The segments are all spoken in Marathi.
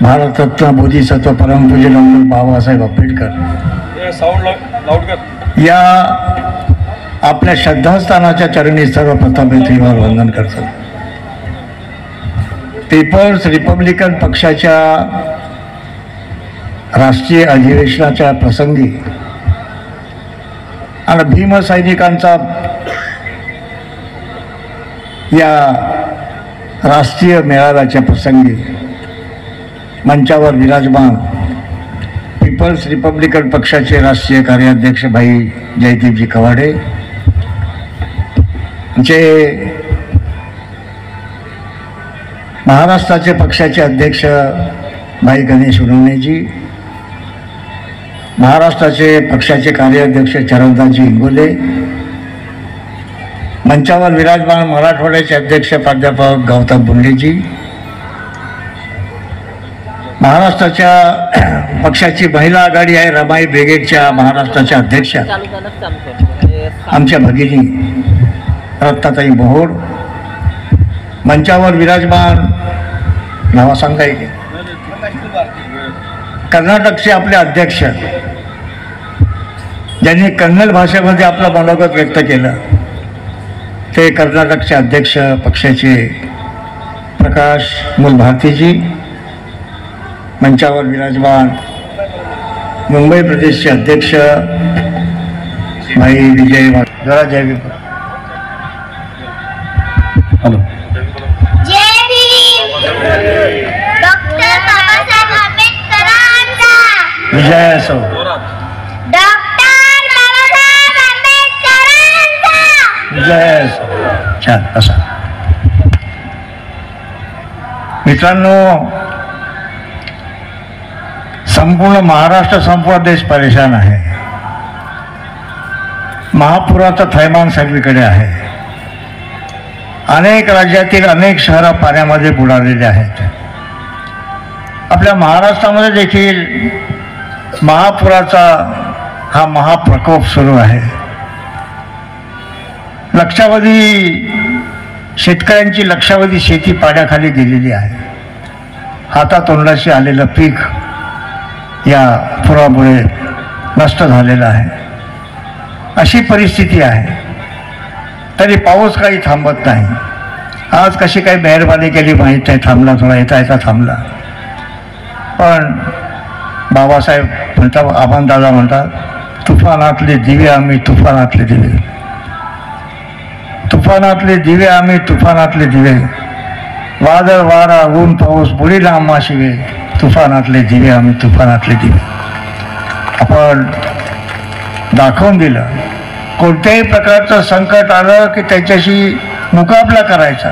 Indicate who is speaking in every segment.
Speaker 1: भारतरत्न बोधिसत्व परमपूज्य डॉक्टर बाबासाहेब आंबेडकर या आपल्या श्रद्धास्थानाच्या चरणी सर्वप्रथम पृथ्वीवर वंदन करतो। पीपल्स रिपब्लिकन पक्षाच्या राष्ट्रीय अधिवेशनाच्या प्रसंगी आणि भीमसैनिकांचा या राष्ट्रीय मेळाव्याच्या प्रसंगी मंचावर विराजमान पीपल्स रिपब्लिकन पक्षाचे राष्ट्रीय कार्याध्यक्ष भाई जयदीपजी कवाडे, जे महाराष्ट्राचे पक्षाचे अध्यक्ष भाई गणेश उनवणेजी, महाराष्ट्राचे पक्षाचे कार्याध्यक्ष चरणदासजी इंगोले, मंचावर विराजमान मराठवाड्याचे अध्यक्ष प्राध्यापक गौतम बुंडेजी, महाराष्ट्राच्या पक्षाची महिला आघाडी आहे रमाई ब्रिगेडच्या महाराष्ट्राच्या अध्यक्षा आमच्या भगिनी रत्नाताई मोहोळ, मंचावर विराजमान नावा सांगता येईल कर्नाटकचे आपले अध्यक्ष ज्यांनी कन्नड भाषेमध्ये आपलं मनोगत व्यक्त केलं ते कर्नाटकचे अध्यक्ष पक्षाचे प्रकाश मूलभारतीजी, मंचावर विराजमान मुंबई प्रदेशचे अध्यक्ष भाई विजय जरा जय भीम। हॅलो
Speaker 2: डॉक्टर बाबासाहेब आंबेडकरांचा
Speaker 1: विजय असो।
Speaker 2: डॉक्टर बाबासाहेब आंबेडकरांचा
Speaker 1: विजय असो। छान असा मित्रांनो, संपूर्ण महाराष्ट्र संपूर्ण देश परेशान आहे। महापुराचा थैमान सगळीकडे आहे। अनेक राज्यातील अनेक शहरं पाण्यामध्ये बुडालेले आहेत। आपल्या महाराष्ट्रामध्ये देखील महापुराचा हा महाप्रकोप सुरू आहे। लक्षावधी शेतकऱ्यांची लक्षावधी शेती पाण्याखाली गेलेली आहे। हातातोंडाशी आलेलं पीक या पुरामुळे नष्ट झालेलं आहे। अशी परिस्थिती आहे, तरी पाऊस काही थांबत नाही। आज कशी काही मेहरबानी केली माहीत नाही, थांबला थोडा येता थांबला। पण बाबासाहेब म्हणतात, आबांदादा म्हणतात, तुफानातले दिवे आम्ही तुफानातले दिवे, तुफानातले दिवे आम्ही तुफानातले दिवे, वादळ वारा ऊन पाऊस बुडीला आम्हा शिवे, तुफानातले दिवे आम्ही तुफानातले दिवे। आपण दाखवून दिलं कोणत्याही प्रकारचं संकट आलं की त्याच्याशी मुकाबला करायचा।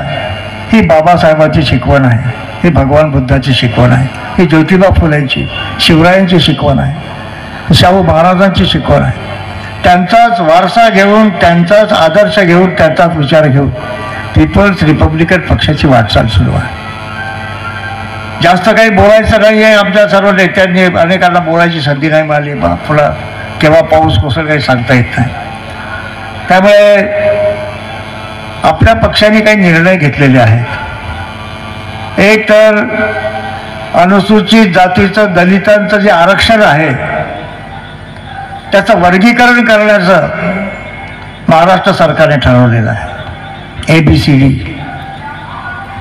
Speaker 1: ही बाबासाहेबांची शिकवण आहे, ही भगवान बुद्धाची शिकवण आहे, ही ज्योतिबा फुलेंची शिवरायांची शिकवण आहे, शाहू महाराजांची शिकवण आहे। त्यांचाच वारसा घेऊन, त्यांचाच आदर्श घेऊन, त्यांचाच विचार घेऊन पीपल्स रिपब्लिकन पक्षाची वाटचाल सुरू आहे। जास्त काही बोलायचं नाही आहे। आमच्या सर्व नेत्यांनी अनेकांना बोलायची संधी नाही मिळाली। पुढं केव्हा पाऊस कोसळ काही सांगता येत नाही। त्यामुळे आपल्या पक्षाने काही निर्णय घेतलेले आहेत। एक तर अनुसूचित जातीचं दलितांचं जे आरक्षण आहे त्याचं वर्गीकरण करण्याचं महाराष्ट्र सरकारने ठरवलेलं आहे, ABCD।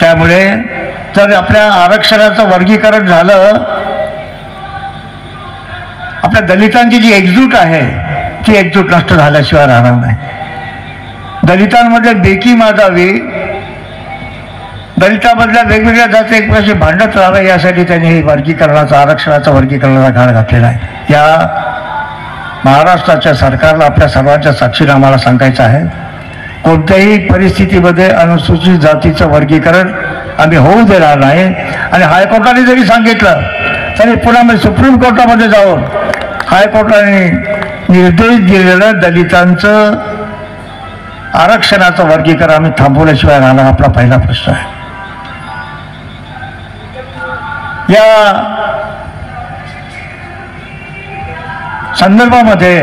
Speaker 1: त्यामुळे जर आपल्या आरक्षणाचं वर्गीकरण झालं, आपल्या दलितांची जी एकजूट आहे ती एकजूट नष्ट झाल्याशिवाय राहणार नाही। दलितांमध्ये बेकी माजावी, दलितामधल्या वेगवेगळ्या जाती एकमेकांशी भांडत राहावं यासाठी त्यांनी हे वर्गीकरणाचा, आरक्षणाचा वर्गीकरणाचा घाट घातलेला आहे। या महाराष्ट्राच्या सरकारला आपल्या सर्वांच्या साक्षीने आम्हाला सांगायचं आहे, कोणत्याही परिस्थितीमध्ये अनुसूचित जातीचं वर्गीकरण आम्ही होऊ देणार नाही। आणि हायकोर्टाने जरी सांगितलं तरी पुन्हा मी सुप्रीम कोर्टामध्ये जाऊन हायकोर्टाने निर्देश दिलेलं दलितांचं आरक्षणाचं वर्गीकरण आम्ही थांबवल्याशिवाय राहणार, आपला पहिला प्रश्न आहे। या संदर्भामध्ये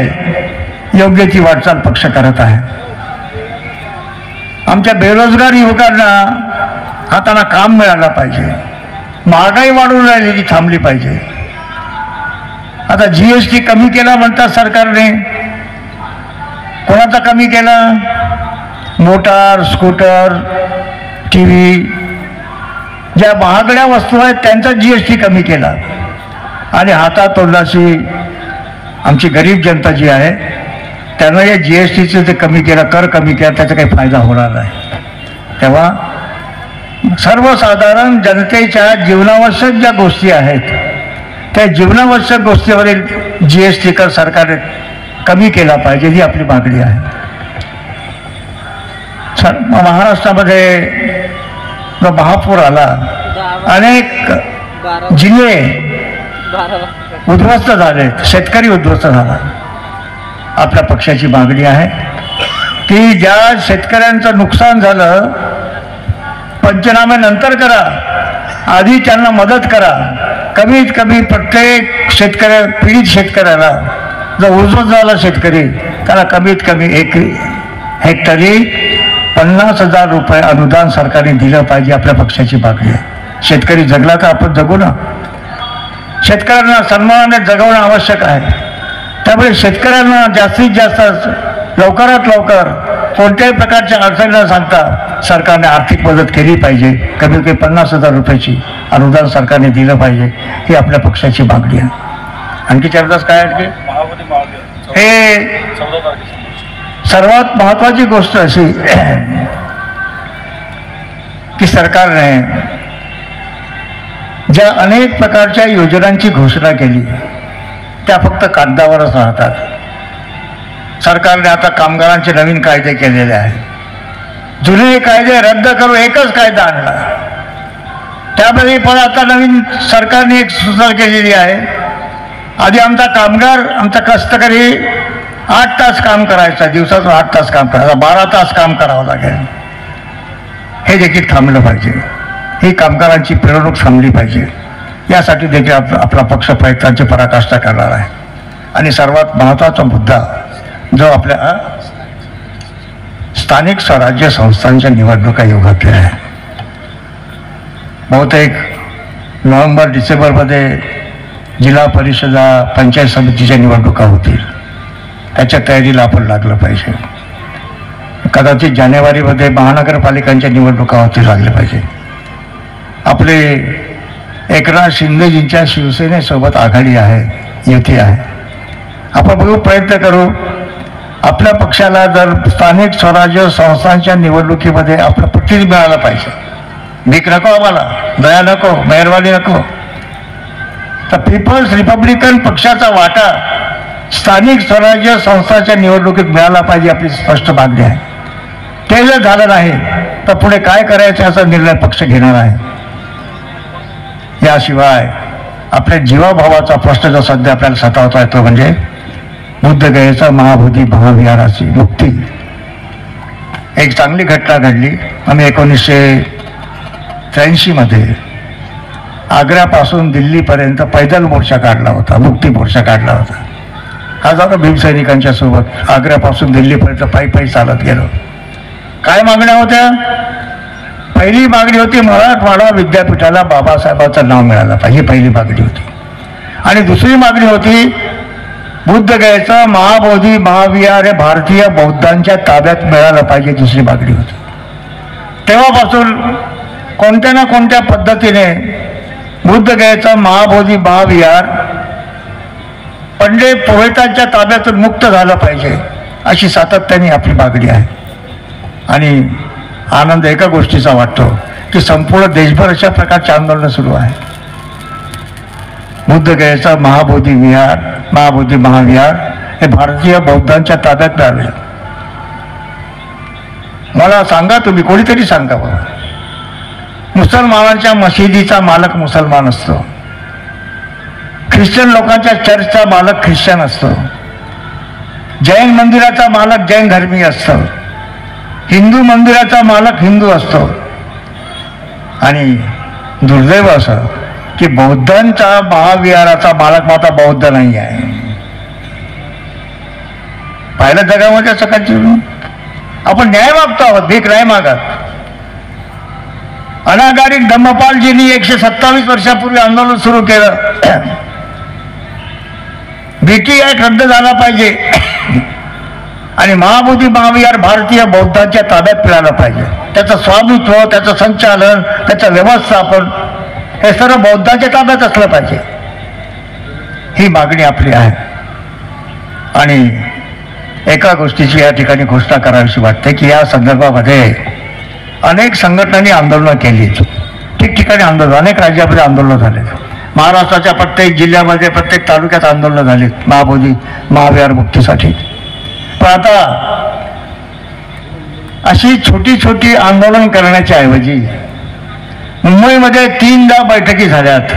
Speaker 1: योग्य ती वाटचाल पक्ष करत आहे। आमच्या बेरोजगार युवकांना हाताला काम मिळालं पाहिजे, महागाई वाढून राहिली ती थांबली पाहिजे. आता GST कमी केला म्हणतात सरकारने. कोणाचा कमी केला? मोटार, स्कूटर, TV, ज्या महागड्या वस्तू आहेत त्यांचा GST कमी केला. आणि हातातोंडाशी आमची गरीब जनता जी आहे त्यांना या GSTचं ते कमी केलं, कर कमी केला, त्याचा काही फायदा होणार नाही. तेव्हा सर्वसाधारण जनतेच्या जीवनावश्यक ज्या गोष्टी आहेत त्या जीवनावश्यक गोष्टीवरील GST कर सरकारने कमी केला पाहिजे, ही आपली मागणी आहे. महाराष्ट्रामध्ये महापूर आला, अनेक जिल्हे उद्ध्वस्त झाले, शेतकरी उद्ध्वस्त झाला. आपल्या पक्षाची मागणी आहे की ज्या शेतकऱ्यांचं नुकसान झालं पंचनामे नंतर करा, आधी त्यांना मदत करा. कमीत कमी प्रत्येक पीडित शेतकऱ्याला, जर उद्ध्वस्त झाला शेतकरी, त्याला कमीत कमी 1 हेक्टरी 50,000 रुपये अनुदान सरकारने दिलं पाहिजे. आपल्या पक्षाची मागणी आहे. शेतकरी जगला तर आपण जगू ना. शेतकऱ्यांना सन्मानाने जगवणं आवश्यक आहे. त्यामुळे शेतकऱ्यांना जास्तीत जास्त लवकरात लवकर कोणत्याही प्रकारच्या अडचणी न सांगता सरकारने आर्थिक मदत केली पाहिजे. कमीत कमी 50,000 रुपयाची अनुदान सरकारने दिलं पाहिजे, ही आपल्या पक्षाची मागणी आहे. आणखी चर्चाच काय आहे? हे सर्वात महत्त्वाची गोष्ट अशी की सरकारने ज्या अनेक प्रकारच्या योजनांची घोषणा केली त्या फक्त कागदावरच राहतात. सरकारने आता कामगारांचे नवीन कायदे केलेले आहेत. जुने कायदे रद्द करून एकच कायदा आणला. त्यामध्ये पण आता नवीन सरकारने एक सूचना केलेली आहे. आधी आमचा कामगार, आमचा कष्टकरी 8 तास काम करायचा, दिवसातून 8 तास काम करायचा, 12 तास काम करावं लागेल. हे देखील थांबलं पाहिजे. ही कामगारांची पिळवणूक थांबली पाहिजे. यासाठी देखील आपला पक्ष प्रयत्नांची पराकाष्ठा करणार आहे. आणि सर्वात महत्त्वाचा मुद्दा जो आपल्या स्थानिक स्वराज्य संस्थांच्या निवडणुका योगातल्या आहे. बहुतेक नोव्हेंबर-डिसेंबरमध्ये जिल्हा परिषदा, पंचायत समितीच्या निवडणुका होतील. त्याच्या तयारीला आपण लागलं पाहिजे. कदाचित जानेवारीमध्ये महानगरपालिकांच्या निवडणुका होतील, लागल्या पाहिजे. आपले एकनाथ शिंदेजींच्या शिवसेनेसोबत आघाडी आहे, युती आहे. आपण बघू, प्रयत्न करू. आपल्या पक्षाला जर स्थानिक स्वराज्य संस्थांच्या निवडणुकीमध्ये आपलं प्रतिनिधी मिळालं पाहिजे. भीक नको, आम्हाला दया नको, मेहरबानी नको. तर पीपल्स रिपब्लिकन पक्षाचा वाटा स्थानिक स्वराज्य संस्थांच्या निवडणुकीत मिळाला पाहिजे, आपली स्पष्ट मागणी आहे. ते जर झालं नाही तर पुढे काय करायचं याचा निर्णय पक्ष घेणार आहे. याशिवाय आपल्या जीवाभावाचा प्रश्न जो सध्या आपल्याला सतावता येतो म्हणजे बुद्धगयेचा महाबोधी महाविहाराची मुक्ती. एक चांगली घटना घडली. आम्ही 1983 मध्ये आग्र्यापासून दिल्लीपर्यंत पैदल मोर्चा काढला होता, मुक्ती मोर्चा काढला होता. हजारो भीमसैनिकांच्या सोबत आग्र्यापासून दिल्लीपर्यंत पायी चालत गेलो. काय मागण्या होत्या? पहिली मागणी होती मराठवाडा विद्यापीठाला बाबासाहेबांचं नाव मिळालं पाहिजे, पहिली मागणी होती. आणि दुसरी मागणी होती बुद्धगयेचं महाबोधी महाविहार हे भारतीय बौद्धांच्या ताब्यात मिळालं पाहिजे, दुसरी मागणी होती. तेव्हापासून कोणत्या ना कोणत्या पद्धतीने बुद्धगयेचं महाबोधी महाविहार पंडित पुरोहितांच्या ताब्यातून मुक्त झालं पाहिजे, अशी सातत्याने आपली मागणी आहे. आणि आनंद एका गोष्टीचा वाटतो की संपूर्ण देशभर अशा प्रकारचे आंदोलन सुरू आहे. बुद्धगयेचा महाबोधी महाविहार हे भारतीय बौद्धांच्या ताब्यात मिळाले. मला सांगा, तुम्ही कोणीतरी सांगा बाबा. मुसलमानांच्या मशिदीचा मालक मुसलमान असतो, ख्रिश्चन लोकांच्या चर्चचा मालक ख्रिश्चन असतो, जैन मंदिराचा मालक जैन धर्मीय असतो, हिंदू मंदिराचा मालक हिंदू असतो. आणि दुर्दैव असं की बौद्धांचा महाविहाराचा मालक मात्र बौद्ध नाही आहे. पाहिलं जगामध्ये सकाळची आपण न्याय मागतो आहोत, भीक नाही मागत. अनागारिक धम्मपालजींनी 127 वर्षापूर्वी आंदोलन सुरू केलं. बीटी ऍक्ट रद्द झाला पाहिजे आणि महाबोधी महाविहार भारतीय बौद्धांच्या ताब्यात मिळालं पाहिजे. त्याचं स्वामित्व, त्याचं संचालन, त्याचं व्यवस्थापन हे सर्व बौद्धांच्या ताब्यात असलं पाहिजे. ही मागणी आपली आहे. आणि एका गोष्टीची या ठिकाणी घोषणा करावीशी वाटते की या संदर्भामध्ये अनेक संघटनांनी आंदोलनं केली. ठिकठिकाणी आंदोलन, अनेक राज्यामध्ये आंदोलनं झाले. महाराष्ट्राच्या प्रत्येक जिल्ह्यामध्ये, प्रत्येक तालुक्यात आंदोलनं झाली महाबोधी महाविहार मुक्तीसाठी. पण आता अशी छोटी छोटी आंदोलन करण्याच्या ऐवजी मुंबईमध्ये 3दा बैठकी झाल्यात.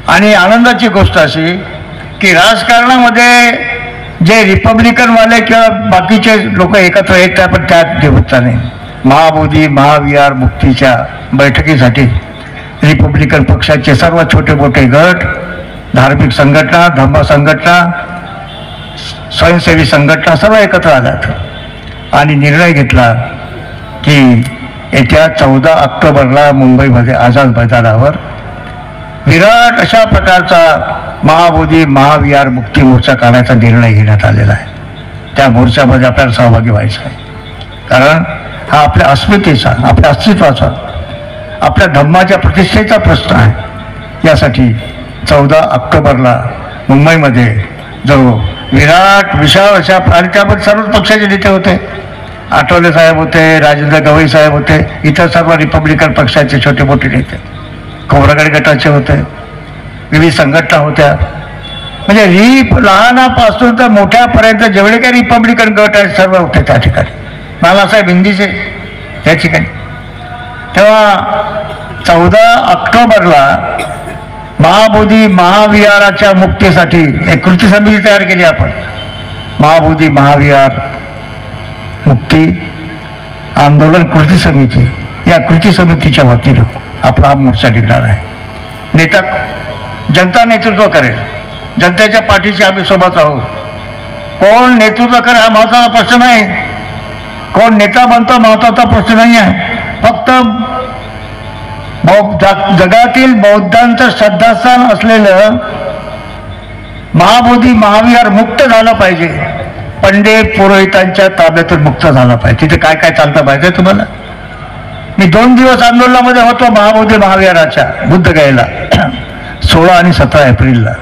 Speaker 1: आणि आनंदाची गोष्ट अशी की राजकारणामध्ये जे रिपब्लिकनवाले किंवा बाकीचे लोक एकत्र येतात, पण त्यात निमित्ताने महाबोधी महाविहार मुक्तीच्या बैठकीसाठी रिपब्लिकन पक्षाचे सर्व छोटे मोठे गट, धार्मिक संघटना, धर्म संघटना, स्वयंसेवी संघटना सर्व एकत्र आल्यात आणि निर्णय घेतला की येत्या 14 ऑक्टोबरला मुंबईमध्ये आझाद मैदानावर विराट अशा प्रकारचा महाबोधी महाविहार मुक्ती मोर्चा काढायचा निर्णय घेण्यात आलेला आहे. त्या मोर्चामध्ये आपल्याला सहभागी व्हायचं आहे. कारण हा आपल्या अस्मितेचा, आपल्या अस्तित्वाचा, आपल्या धम्माच्या प्रतिष्ठेचा प्रश्न आहे. यासाठी 14 ऑक्टोबरला मुंबईमध्ये जो विराट विशाल अशा, आणि त्यामध्ये सर्वच पक्षाचे नेते होते. आठवले साहेब होते, राजेंद्र गवई साहेब होते, इतर सर्व रिपब्लिकन पक्षाचे छोटे मोठे नेते, खोब्रागडे गटाचे होते, विविध संघटना होत्या. म्हणजे लहानापासून तर मोठ्यापर्यंत जेवढे काही रिपब्लिकन गट आहेत सर्व होते त्या ठिकाणी. नानासाहेब हिंदीचे त्या ठिकाणी. तेव्हा 14 ऑक्टोबरला महाबोधी महाविहाराच्या मुक्तीसाठी एक कृती समिती तयार केली आपण. महाबोधी महाविहार मुक्ती आंदोलन कृती समिती, या कृती समितीच्या वतीनं आपला हा मोर्चा निघणार आहे. नेता जनता नेतृत्व करेल, जनतेच्या पाठीशी आम्ही सोबत आहोत. कोण नेतृत्व करेल हा महत्वाचा प्रश्न नाही, कोण नेता बनतो महत्वाचा प्रश्न नाही आहे. फक्त जगातील बौद्धांचं श्रद्धास्थान असलेलं महाबोधी महाविहार मुक्त झालं पाहिजे, पंडित पुरोहितांच्या ताब्यातून मुक्त झालं पाहिजे. तिथे काय काय चालतं पाहिजे तुम्हाला. मी 2 दिवस आंदोलनामध्ये होतो महाबोधी महाविहाराच्या बुद्धगयेला, 16 आणि 17 एप्रिलला.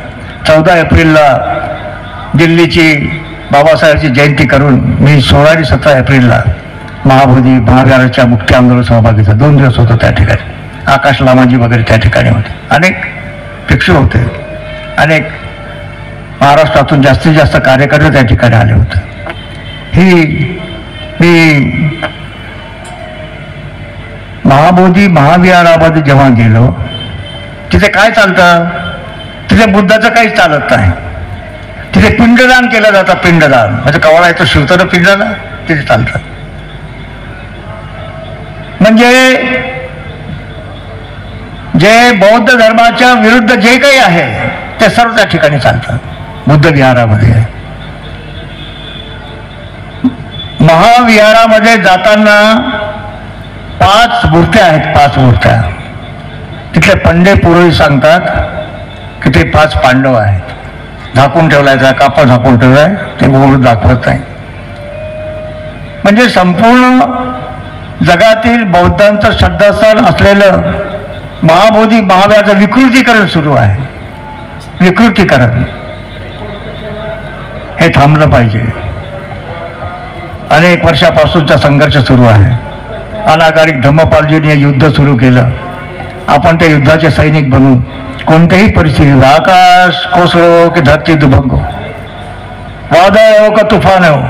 Speaker 1: 14 एप्रिलला दिल्लीची बाबासाहेबांची जयंती करून मी 16 आणि 17 एप्रिलला महाबोधी महाविहाराच्या मुक्ती आंदोलन सहभागी झालो. 2 दिवस होतो त्या ठिकाणी. आकाश लामाजी वगैरे त्या ठिकाणी होते, अनेक भिक्षू होते, अनेक महाराष्ट्रातून जास्तीत जास्त कार्यकर्ते त्या ठिकाणी आले होते. मी महाबोधी महाविहारामध्ये जेव्हा गेलो तिथे काय चालतं, तिथे बुद्धाचं काहीच चालत नाही. तिथे पिंडदान केलं जातं. पिंडदान म्हणजे कवाळा येतो शिवताना पिंडदान तिथे चालतं. म्हणजे जे बौद्ध धर्माच्या विरुद्ध जे काही आहे ते सर्व त्या ठिकाणी चालतं बुद्ध विहारामध्ये. महाविहारामध्ये जाताना 5 मूर्त्या आहेत. 5 मूर्त्या. तिथले पंडित पुरोहित सांगतात की ते 5 पांडव आहेत. झाकून ठेवलायचा, कापड झाकून ठेवलाय, ते मूर्त दाखवत नाही. म्हणजे संपूर्ण जगातील बौद्धांचं श्रद्धास्थान असलेलं महाबोधी महाविहाराचं विकृतीकरण सुरू आहे. विकृतीकरण हे थांबलं पाहिजे. अनेक वर्षापासूनचा संघर्ष सुरू आहे. अनागारिक धम्मपालजींनी युद्ध सुरू केलं. आपण त्या युद्धाचे सैनिक बनू. कोणत्याही परिस्थितीत आकाश कोसळो की धरती दुभंगो, वादळ हो का तुफान हो,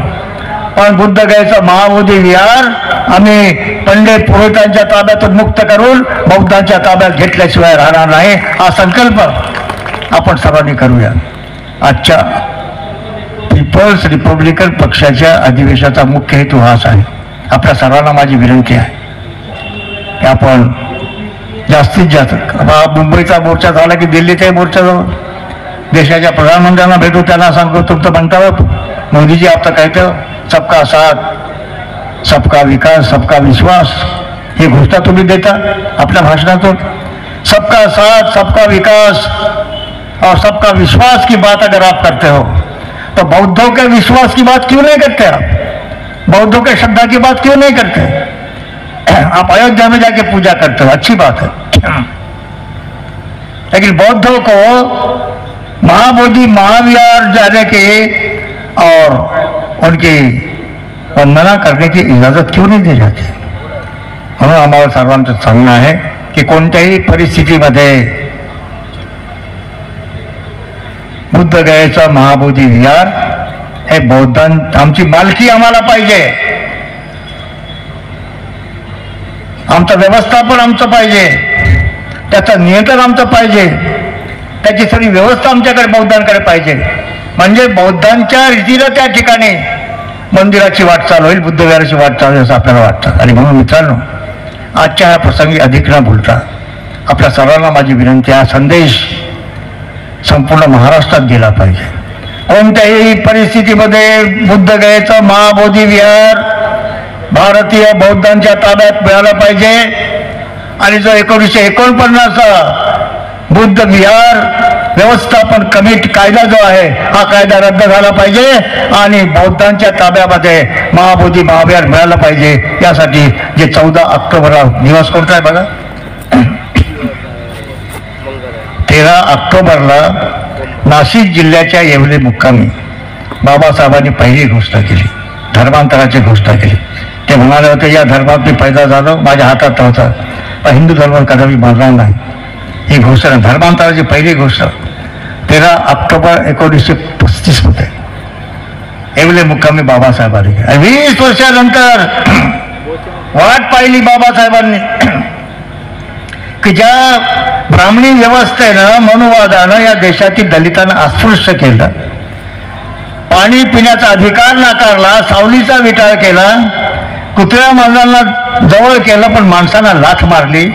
Speaker 1: पण बुद्धगयेचं महाबोधी विहार आम्ही पंडित पुरोहितांच्या ताब्यातून मुक्त करून बौद्धांच्या ताब्यात घेतल्याशिवाय राहणार नाही. हा संकल्प आपण सर्वांनी करूया. आजच्या पीपल्स रिपब्लिकन पक्षाच्या अधिवेशनाचा मुख्य हेतू हाच आहे. आपल्या सर्वांना माझी विनंती आहे की आपण जास्तीत जास्त, मुंबईचा मोर्चा झाला की दिल्लीचाही मोर्चा जाऊ, देशाच्या प्रधानमंत्र्यांना भेटू, त्यांना सांगतो तुमचं म्हणता मोदी जी आप तो कहते हो सबका साथ सबका विकास सबका विश्वास, ही घोषणा तुम्ही देता आपल्या भाषणातून. सबका साथ, सबका विकास और सबका विश्वास की बात अगर आप करते हो तो बौद्धों के विश्वास की बात क्यों नहीं करते आप? बौद्धों के श्रद्धा की बात क्यों नहीं करते? आप अयोध्या में जाके पूजा करते हो, अच्छी बात है, लेकिन बौद्धों को महाबोधि महाविहार जाने की और उनकी वंदना करने की इजाजत क्यों नहीं दी जाती? म्हणून आम्हाला सर्वांचं सांगणं आहे की कोणत्याही परिस्थितीमध्ये बुद्धगयेचा महाबोधी विहार हे आमची मालकी आम्हाला पाहिजे, आमचं व्यवस्थापन आमचं पाहिजे, त्याचं नियंत्रण आमचं पाहिजे, त्याची सगळी व्यवस्था आमच्याकडे बौद्धांकडे पाहिजे. म्हणजे बौद्धांच्या रीतीनं त्या ठिकाणी मंदिराची वाटचाल होईल, बुद्धविहाराची वाटचाल होईल असं आपल्याला वाटतं. आणि म्हणून मित्रांनो, आजच्या ह्या प्रसंगी अधिक न बोलता आपल्या सर्वांना माझी विनंती, हा संदेश संपूर्ण महाराष्ट्रात गेला पाहिजे. कोणत्याही परिस्थितीमध्ये बुद्धगयेचं महाबोधी विहार भारतीय बौद्धांच्या ताब्यात मिळालं पाहिजे. आणि जो 1949 बुद्ध विहार व्यवस्थापन कमिटी कायदा जो आहे हा कायदा रद्द झाला पाहिजे आणि बौद्धांच्या ताब्यामध्ये महाबोधी महाविहार मिळालं पाहिजे. यासाठी जे 14 ऑक्टोबरला दिवस कोणता आहे बघा, 13 ऑक्टोबरला नाशिक जिल्ह्याच्या येवले मुक्कामी बाबासाहेबांनी पहिली घोषणा केली, धर्मांतराची घोषणा केली. ते म्हणाले होते, या धर्मात मी पैदा झालो, माझ्या हातात होता, पण हिंदू धर्म कदापि मानणार नाही. ही घोषणा धर्मांतराची पहिली घोषणा 13 ऑक्टोबर 1935 मध्ये येवले मुक्कामी बाबासाहेबांनी केली. 20 वर्षानंतर वाट पाहिली बाबासाहेबांनी की ज्या ब्राह्मणी व्यवस्थेनं मनुवादानं या देशातील दलितांना अस्पृश्य केलं, पाणी पिण्याचा अधिकार नाकारला, सावलीचा विटाळ केला, कुत्र्या मांजरांना जवळ केलं पण माणसांना लाथ मारली.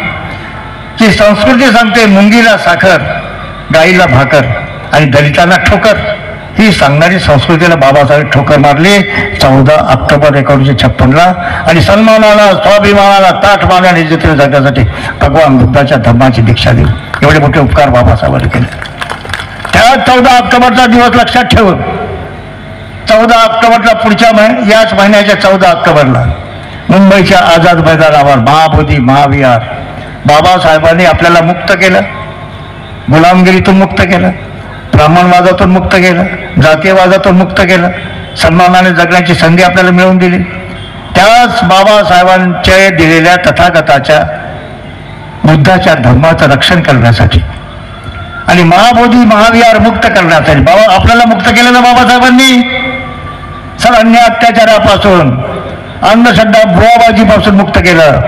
Speaker 1: की संस्कृती सांगते मुंगीला साखर, गाईला भाकर आणि दलितांना ठोकर, ही सांगणारी संस्कृतीला बाबासाहेब ठोकर मारली 14 ऑक्टोबर 1956ला. आणि सन्मानाला स्वाभिमानाला ताठ मानाने जिथे जगण्यासाठी भगवान बुद्धाच्या धर्माची दीक्षा दिली. एवढे मोठे उपकार बाबासाहेबांनी केले. त्या 14 ऑक्टोबरचा दिवस लक्षात ठेवून 14 ऑक्टोबरला पुढच्या याच महिन्याच्या 14 ऑक्टोबरला मुंबईच्या आझाद मैदानावर महाबोधी महाविहार बाबासाहेबांनी आपल्याला मुक्त केलं, गुलामगिरीतून मुक्त केलं, ब्राह्मणवादातून मुक्त केलं, जातीयवादातून मुक्त केलं, सन्मानाने जगण्याची संधी आपल्याला मिळवून दिली. त्याच बाबासाहेबांच्या दिलेल्या तथागताच्या बुद्धाच्या धर्माचं रक्षण करण्यासाठी आणि महाबोधी महाविहार मुक्त करण्यासाठी बाबा आपल्याला मुक्त केलं ना बाबासाहेबांनी. सर्वांनी अत्याचारापासून, अंधश्रद्धा भुवाबाजीपासून मुक्त केलं.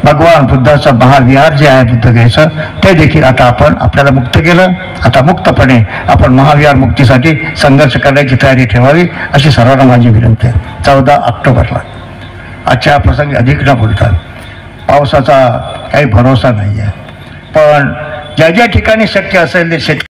Speaker 1: भगवान बुद्धाचं महाविहार जे आहे बुद्धगयेचं ते देखील आता आपण आपल्याला मुक्त केलं. आता मुक्तपणे आपण महाविहार मुक्तीसाठी संघर्ष करण्याची तयारी ठेवावी अशी सर्वांना माझी विनंती आहे. 14 ऑक्टोबरला आजच्या प्रसंगी अधिक न बोलता, पावसाचा काही भरोसा नाही आहे, पण ज्या ज्या ठिकाणी शक्य असेल ते